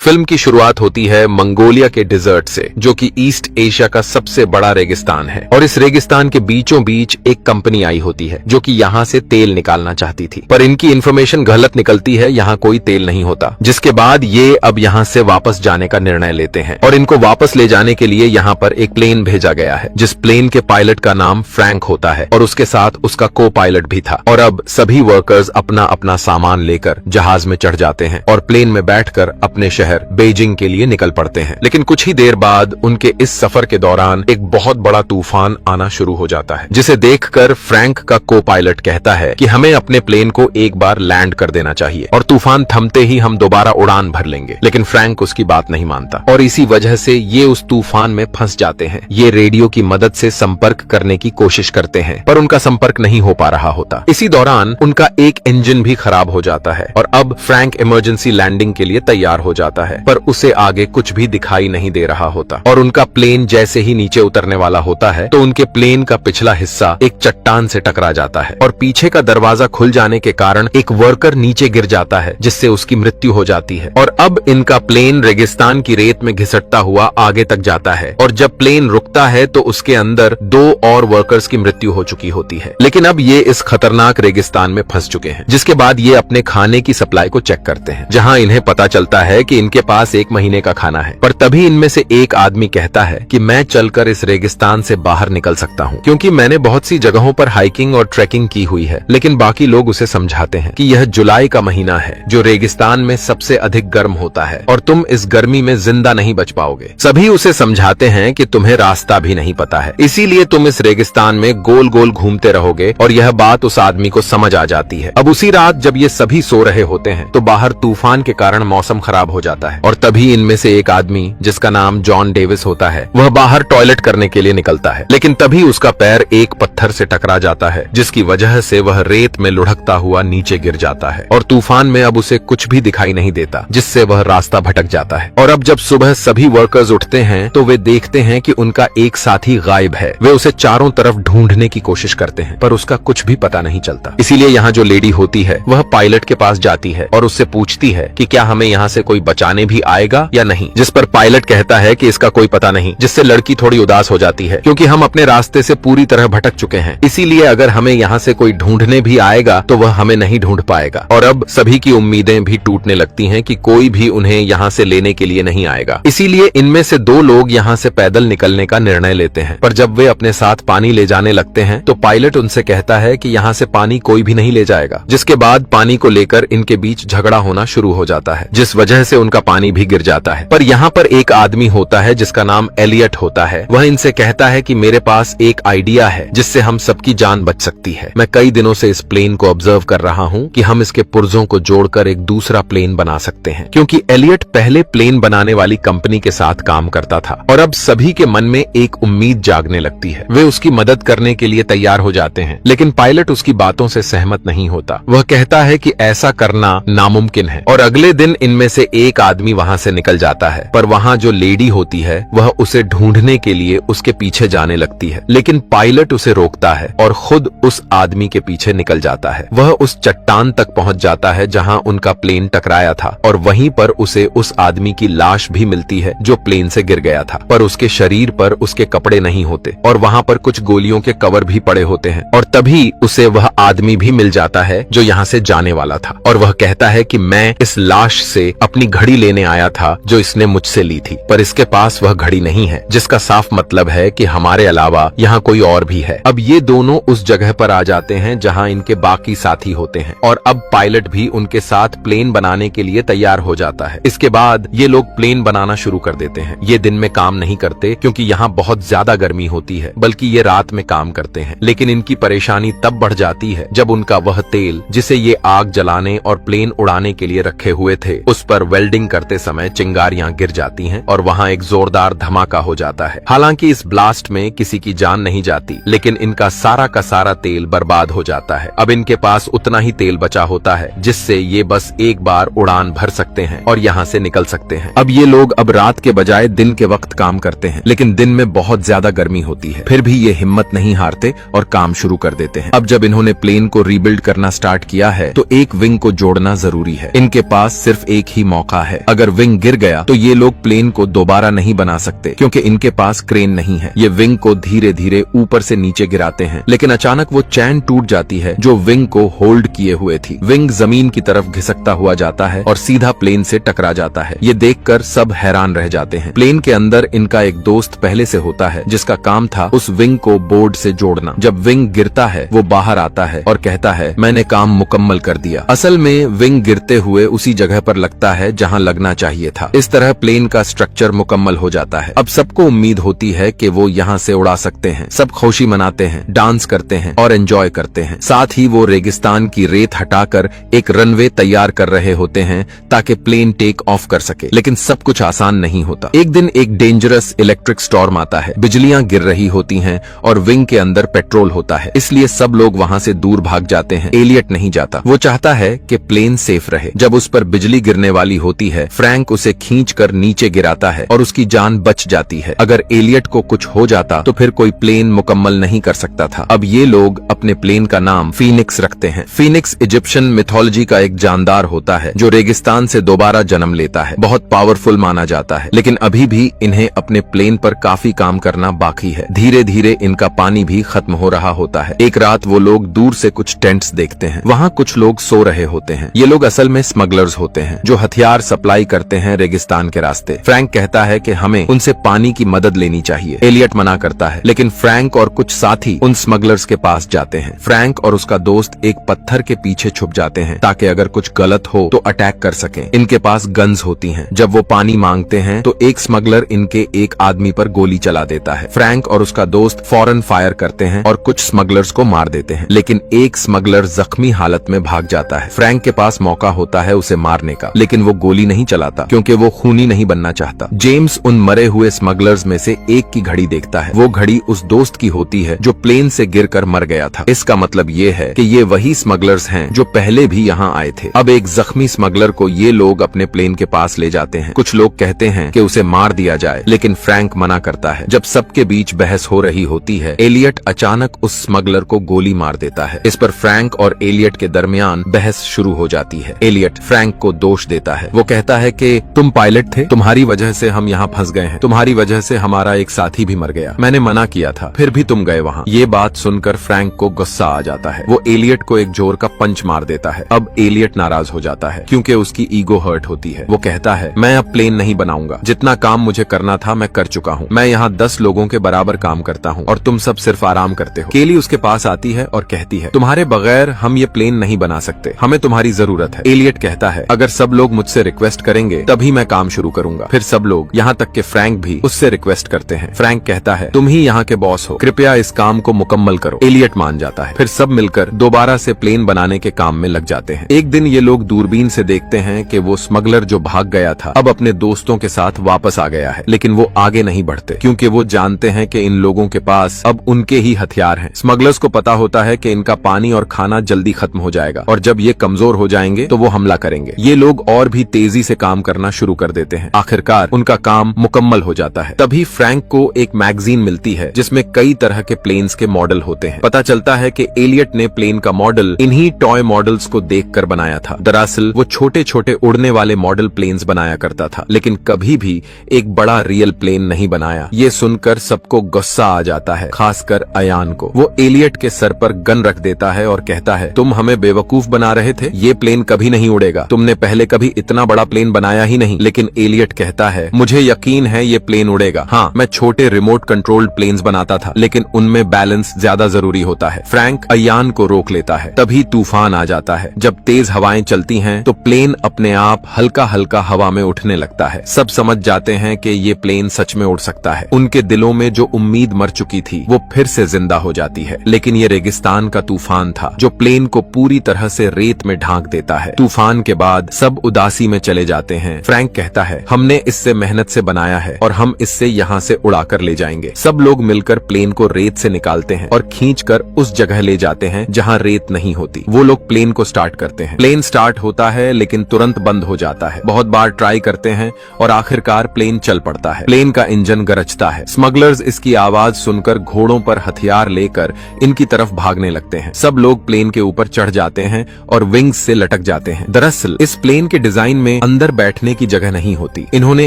Film की शुरुआत होती है मंगोलिया के डिजर्ट से, जो कि ईस्ट एशिया का सबसे बड़ा रेगिस्तान है। और इस रेगिस्तान के बीचों बीच एक कंपनी आई होती है जो कि यहाँ से तेल निकालना चाहती थी, पर इनकी इन्फॉर्मेशन गलत निकलती है, यहाँ कोई तेल नहीं होता। जिसके बाद ये अब यहाँ से वापस जाने का निर्णय लेते हैं और इनको वापस ले जाने के लिए यहाँ पर एक प्लेन भेजा गया है, जिस प्लेन के पायलट का नाम फ्रैंक होता है और उसके साथ उसका को पायलट भी था। और अब सभी वर्कर्स अपना अपना सामान लेकर जहाज में चढ़ जाते हैं और प्लेन में बैठकर अपने शहर बीजिंग के लिए निकल पड़ते हैं। लेकिन कुछ ही देर बाद उनके इस सफर के दौरान एक बहुत बड़ा तूफान आना शुरू हो जाता है, जिसे देखकर फ्रैंक का को पायलट कहता है कि हमें अपने प्लेन को एक बार लैंड कर देना चाहिए और तूफान थमते ही हम दोबारा उड़ान भर लेंगे। लेकिन फ्रैंक उसकी बात नहीं मानता और इसी वजह से ये उस तूफान में फंस जाते हैं। ये रेडियो की मदद से संपर्क करने की कोशिश करते हैं, पर उनका संपर्क नहीं हो पा रहा होता। इसी दौरान उनका एक इंजन भी खराब हो जाता है और अब फ्रैंक इमरजेंसी लैंडिंग के लिए तैयार हो जाता है, पर उसे आगे कुछ भी दिखाई नहीं दे रहा होता। और उनका प्लेन जैसे ही नीचे उतरने वाला होता है तो उनके प्लेन का पिछला हिस्सा एक चट्टान से टकरा जाता है और पीछे का दरवाजा खुल जाने के कारण एक वर्कर नीचे गिर जाता है, जिससे उसकी मृत्यु हो जाती है। और अब इनका प्लेन रेगिस्तान की रेत में घिसटता हुआ आगे तक जाता है और जब प्लेन रुकता है तो उसके अंदर 2 और वर्कर्स की मृत्यु हो चुकी होती है। लेकिन अब ये इस खतरनाक रेगिस्तान में फंस चुके हैं, जिसके बाद ये अपने खाने की सप्लाई को चेक करते हैं, जहां इन्हें पता चलता है कि इनके पास 1 महीने का खाना है। पर तभी इनमें से एक आदमी कहता है कि मैं चलकर इस रेगिस्तान से बाहर निकल सकता हूँ, क्योंकि मैंने बहुत सी जगहों पर हाइकिंग और ट्रैकिंग की हुई है। लेकिन बाकी लोग उसे समझाते हैं कि यह जुलाई का महीना है, जो रेगिस्तान में सबसे अधिक गर्म होता है और तुम इस गर्मी में जिंदा नहीं बच पाओगे। सभी उसे समझाते हैं कि तुम्हें रास्ता भी नहीं पता है, इसीलिए तुम इस रेगिस्तान में गोल गोल घूमते रहोगे। और यह बात उस आदमी को समझ आ जाती है। अब उसी रात जब ये सभी सो रहे होते हैं तो बाहर तूफान के कारण मौसम खराब हो जाता है और तभी इनमें से एक आदमी, जिसका नाम जॉन डेविस होता है, वह बाहर टॉयलेट करने के लिए निकलता है। लेकिन तभी उसका पैर एक पत्थर से टकरा जाता है, जिसकी वजह से वह रेत में लुढ़कता हुआ नीचे गिर जाता है और तूफान में अब उसे कुछ भी दिखाई नहीं देता, जिससे वह रास्ता भटक जाता है। और अब जब सुबह सभी वर्कर्स उठते हैं तो वे देखते हैं कि उनका एक साथी गायब है। वे उसे चारों तरफ ढूंढने की कोशिश करते हैं, पर उसका कुछ भी पता नहीं चलता। इसीलिए यहाँ जो लेडी होती है वह पायलट के पास जाती है और उससे पूछती है कि क्या हमें यहाँ से कोई बचाने भी आएगा या नहीं, जिस पर पायलट कहता है कि इसका कोई पता नहीं, जिससे लड़की थोड़ी उदास हो जाती है, क्योंकि हम अपने रास्ते से पूरी तरह भटक चुके हैं। इसीलिए अगर हमें यहाँ से कोई ढूंढने भी आएगा तो वह हमें नहीं ढूंढ पाएगा। और अब सभी की उम्मीदें भी टूटने लगती हैं कि कोई भी उन्हें यहाँ से लेने के लिए नहीं आएगा। इसीलिए इनमें से 2 लोग यहाँ से पैदल निकलने का निर्णय लेते हैं, पर जब वे अपने साथ पानी ले जाने लगते हैं तो पायलट उनसे कहता है कि यहाँ से पानी कोई भी नहीं ले जाएगा। जिसके बाद पानी को लेकर इनके बीच झगड़ा होना शुरू हो जाता है, जिस वजह से उनका पानी भी गिर जाता है। पर यहाँ पर एक आदमी होता है जिसका नाम एलियट होता है। वह इनसे कहता है कि मेरे पास एक आइडिया है जिससे हम सबकी जान बच सकती है। मैं कई दिनों से इस प्लेन को ऑब्जर्व कर रहा हूँ कि हम इसके पुर्जों को जोड़कर एक दूसरा प्लेन बना सकते हैं, क्योंकि एलियट पहले प्लेन बनाने वाली कंपनी के साथ काम करता था। और अब सभी के मन में एक उम्मीद जागने लगती है। वे उसकी मदद करने के लिए तैयार हो जाते हैं, लेकिन पायलट उसकी बातों से सहमत नहीं होता। वह कहता है कि ऐसा करना नामुमकिन है। और अगले दिन इनमें से एक आदमी वहाँ से निकल जाता है, पर वहाँ जो लेडी होती है वह उसे ढूंढने के लिए उसके पीछे जाने लगती है। लेकिन पायलट उसे रोकता है और खुद उस आदमी के पीछे निकल जाता है। वह उस चट्टान तक पहुँच जाता है जहाँ उनका प्लेन टकराया था और वहीं पर उसे उस आदमी की लाश भी मिलती है जो प्लेन से गिर गया था, पर उसके शरीर पर उसके कपड़े नहीं होते और वहाँ पर कुछ गोलियों के कवर भी पड़े होते हैं। और तभी उसे वह आदमी भी मिल जाता है जो यहाँ से जाने वाला था और वह कहता है कि मैं इस लाश से अपनी घड़ी लेने आया था जो इसने मुझसे ली थी, पर इसके पास वह घड़ी नहीं है, जिसका साफ मतलब है कि हमारे अलावा यहाँ कोई और भी है। अब ये दोनों उस जगह पर आ जाते हैं जहाँ इनके बाकी साथी होते हैं और अब पायलट भी उनके साथ प्लेन बनाने के लिए तैयार हो जाता है। इसके बाद ये लोग प्लेन बनाना शुरू कर देते हैं। ये दिन में काम नहीं करते क्योंकि यहाँ बहुत ज्यादा गर्मी होती है, बल्कि ये रात में काम करते हैं। लेकिन इनकी परेशानी तब बढ़ जाती है जब उनका वह तेल, जिसे ये आग जलाने और प्लेन उड़ाने के लिए रखे हुए थे, उस पर वेल्डिंग करते समय चिंगारियां गिर जाती हैं और वहाँ एक जोरदार धमाका हो जाता है। हालांकि इस ब्लास्ट में किसी की जान नहीं जाती, लेकिन इनका सारा का सारा तेल बर्बाद हो जाता है। अब इनके पास उतना ही तेल बचा होता है जिससे ये बस एक बार उड़ान भर सकते हैं और यहाँ से निकल सकते हैं। अब ये लोग अब रात के बजाय दिन के वक्त काम करते हैं, लेकिन दिन में बहुत ज्यादा गर्मी होती है। फिर भी ये हिम्मत नहीं हारते और काम शुरू कर देते हैं। अब जब इन्होंने प्लेन को रीबिल्ड करना स्टार्ट किया है तो एक विंग को जोड़ना जरूरी है। इनके पास सिर्फ एक ही मौका है है अगर विंग गिर गया तो ये लोग प्लेन को दोबारा नहीं बना सकते क्योंकि इनके पास क्रेन नहीं है। ये विंग को धीरे धीरे ऊपर से नीचे गिराते हैं, लेकिन अचानक वो चैन टूट जाती है जो विंग को होल्ड किए हुए थी। विंग जमीन की तरफ घिसकता हुआ जाता है और सीधा प्लेन से टकरा जाता है। ये देखकर सब हैरान रह जाते हैं। प्लेन के अंदर इनका एक दोस्त पहले से होता है जिसका काम था उस विंग को बोर्ड से जोड़ना। जब विंग गिरता है वो बाहर आता है और कहता है मैंने काम मुकम्मल कर दिया। असल में विंग गिरते हुए उसी जगह पर लगता है जहां लगना चाहिए था। इस तरह प्लेन का स्ट्रक्चर मुकम्मल हो जाता है। अब सबको उम्मीद होती है कि वो यहाँ से उड़ा सकते हैं। सब खुशी मनाते हैं, डांस करते हैं और एंजॉय करते हैं। साथ ही वो रेगिस्तान की रेत हटाकर एक रनवे तैयार कर रहे होते हैं ताकि प्लेन टेक ऑफ कर सके। लेकिन सब कुछ आसान नहीं होता। एक दिन एक डेंजरस इलेक्ट्रिक स्टॉर्म आता है। बिजलियां गिर रही होती हैं और विंग के अंदर पेट्रोल होता है, इसलिए सब लोग वहां से दूर भाग जाते हैं। एलियट नहीं जाता। वो चाहता है कि प्लेन सेफ रहे। जब उस पर बिजली गिरने वाली होती है, फ्रैंक उसे खींचकर नीचे गिराता है और उसकी जान बच जाती है। अगर एलियट को कुछ हो जाता तो फिर कोई प्लेन मुकम्मल नहीं कर सकता था। अब ये लोग अपने प्लेन का नाम फीनिक्स रखते हैं। फीनिक्स इजिप्शियन मिथोलॉजी का एक जानदार होता है जो रेगिस्तान से दोबारा जन्म लेता है। बहुत पावरफुल माना जाता है, लेकिन अभी भी इन्हें अपने प्लेन पर काफी काम करना बाकी है। धीरे धीरे इनका पानी भी खत्म हो रहा होता है। एक रात वो लोग दूर से कुछ टेंट्स देखते हैं। वहाँ कुछ लोग सो रहे होते हैं। ये लोग असल में स्मगलर्स होते हैं जो हथियार सप्लाई करते हैं रेगिस्तान के रास्ते। फ्रैंक कहता है कि हमें उनसे पानी की मदद लेनी चाहिए। एलियट मना करता है, लेकिन फ्रैंक और कुछ साथी उन स्मगलर्स के पास जाते हैं। फ्रैंक और उसका दोस्त एक पत्थर के पीछे छुप जाते हैं ताकि अगर कुछ गलत हो तो अटैक कर सकें। इनके पास गन्स होती हैं। जब वो पानी मांगते हैं तो एक स्मगलर इनके एक आदमी पर गोली चला देता है। फ्रैंक और उसका दोस्त फौरन फायर करते हैं और कुछ स्मगलर्स को मार देते हैं, लेकिन एक स्मगलर जख्मी हालत में भाग जाता है। फ्रैंक के पास मौका होता है उसे मारने का, लेकिन वो गोली नहीं चलाता क्योंकि वो खूनी नहीं बनना चाहता। जेम्स उन मरे हुए स्मगलर्स में से एक की घड़ी देखता है। वो घड़ी उस दोस्त की होती है जो प्लेन से गिरकर मर गया था। इसका मतलब ये है कि ये वही स्मगलर्स हैं जो पहले भी यहाँ आए थे। अब एक जख्मी स्मगलर को ये लोग अपने प्लेन के पास ले जाते हैं। कुछ लोग कहते हैं कि उसे मार दिया जाए, लेकिन फ्रैंक मना करता है। जब सबके बीच बहस हो रही होती है, एलियट अचानक उस स्मगलर को गोली मार देता है। इस पर फ्रैंक और एलियट के दरमियान बहस शुरू हो जाती है। एलियट फ्रैंक को दोष देता है। वो कहता है कि तुम पायलट थे, तुम्हारी वजह से हम यहाँ फंस गए हैं, तुम्हारी वजह से हमारा एक साथी भी मर गया, मैंने मना किया था, फिर भी तुम गए वहाँ। ये बात सुनकर फ्रैंक को गुस्सा आ जाता है। वो एलियट को एक जोर का पंच मार देता है। अब एलियट नाराज हो जाता है क्योंकि उसकी ईगो हर्ट होती है। वो कहता है मैं अब प्लेन नहीं बनाऊंगा, जितना काम मुझे करना था मैं कर चुका हूँ। मैं यहाँ 10 लोगों के बराबर काम करता हूँ और तुम सब सिर्फ आराम करते हो। केली उसके पास आती है और कहती है तुम्हारे बगैर हम ये प्लेन नहीं बना सकते, हमें तुम्हारी जरूरत है। एलियट कहता है अगर सब लोग मुझसे रिक्वेस्ट करेंगे तभी मैं काम शुरू करूंगा। फिर सब लोग, यहाँ तक के फ्रैंक भी, उससे रिक्वेस्ट करते हैं। फ्रैंक कहता है तुम ही यहाँ के बॉस हो, कृपया इस काम को मुकम्मल करो। एलियट मान जाता है। फिर सब मिलकर दोबारा से प्लेन बनाने के काम में लग जाते हैं। एक दिन ये लोग दूरबीन से देखते हैं कि वो स्मगलर जो भाग गया था अब अपने दोस्तों के साथ वापस आ गया है, लेकिन वो आगे नहीं बढ़ते क्योंकि वो जानते हैं कि इन लोगों के पास अब उनके ही हथियार हैं। स्मगलर्स को पता होता है कि इनका पानी और खाना जल्दी खत्म हो जाएगा और जब ये कमजोर हो जाएंगे तो वो हमला करेंगे। ये लोग और भी तेजी से काम करना शुरू कर देते हैं। आखिरकार उनका काम मुकम्मल हो जाता है। तभी फ्रैंक को एक मैगजीन मिलती है जिसमें कई तरह के प्लेन्स के मॉडल होते हैं। पता चलता है कि एलियट ने प्लेन का मॉडल इन्हीं टॉय मॉडल्स को देखकर बनाया था। दरअसल वो छोटे छोटे उड़ने वाले मॉडल प्लेन्स बनाया करता था, लेकिन कभी भी एक बड़ा रियल प्लेन नहीं बनाया। ये सुनकर सबको गुस्सा आ जाता है, खासकर अयान को। वो एलियट के सर पर गन रख देता है और कहता है तुम हमें बेवकूफ बना रहे थे, ये प्लेन कभी नहीं उड़ेगा, तुमने पहले कभी इतना बड़ा प्लेन बनाया ही नहीं। लेकिन एलियट कहता है मुझे यकीन है ये प्लेन उड़ेगा। हाँ, मैं छोटे रिमोट कंट्रोल्ड प्लेन्स बनाता था, लेकिन उनमें बैलेंस ज्यादा जरूरी होता है। फ्रैंक अयान को रोक लेता है। तभी तूफान आ जाता है। जब तेज हवाएं चलती हैं तो प्लेन अपने आप हल्का हल्का हवा में उठने लगता है। सब समझ जाते हैं कि ये प्लेन सच में उड़ सकता है। उनके दिलों में जो उम्मीद मर चुकी थी वो फिर से जिंदा हो जाती है। लेकिन ये रेगिस्तान का तूफान था जो प्लेन को पूरी तरह से रेत में ढांक देता है। तूफान के बाद सब उदासी में चले जाते हैं। फ्रैंक कहता है हमने इससे मेहनत से बनाया है और हम इससे यहाँ से उड़ाकर ले जाएंगे। सब लोग मिलकर प्लेन को रेत से निकालते हैं और खींचकर उस जगह ले जाते हैं जहाँ रेत नहीं होती। वो लोग प्लेन को स्टार्ट करते हैं। प्लेन स्टार्ट होता है लेकिन तुरंत बंद हो जाता है। बहुत बार ट्राई करते हैं और आखिरकार प्लेन चल पड़ता है। प्लेन का इंजन गरजता है। स्मगलर्स इसकी आवाज सुनकर घोड़ों पर हथियार लेकर इनकी तरफ भागने लगते हैं। सब लोग प्लेन के ऊपर चढ़ जाते हैं और विंग्स से लटक जाते हैं। दरअसल इस प्लेन के डिजाइन में अंदर बैठने की जगह नहीं होती। इन्होंने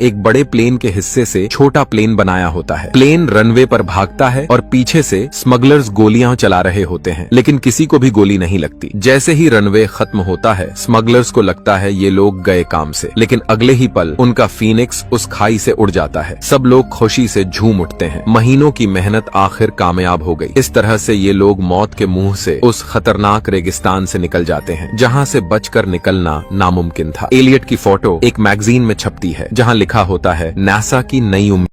एक बड़े प्लेन के हिस्से से छोटा प्लेन बनाया होता है। प्लेन रनवे पर भागता है और पीछे से स्मगलर्स गोलियां चला रहे होते हैं, लेकिन किसी को भी गोली नहीं लगती। जैसे ही रनवे खत्म होता है, स्मगलर्स को लगता है ये लोग गए काम से, लेकिन अगले ही पल उनका फीनिक्स उस खाई से उड़ जाता है। सब लोग खुशी से झूम उठते हैं। महीनों की मेहनत आखिर कामयाब हो गई। इस तरह से ये लोग मौत के मुंह से उस खतरनाक रेगिस्तान से निकल जाते हैं, जहां से बचकर निकलना नामुमकिन था। एलियट की फोटो एक मैगजीन में छपती है, जहां लिखा होता है, नासा की नई उम्मीद।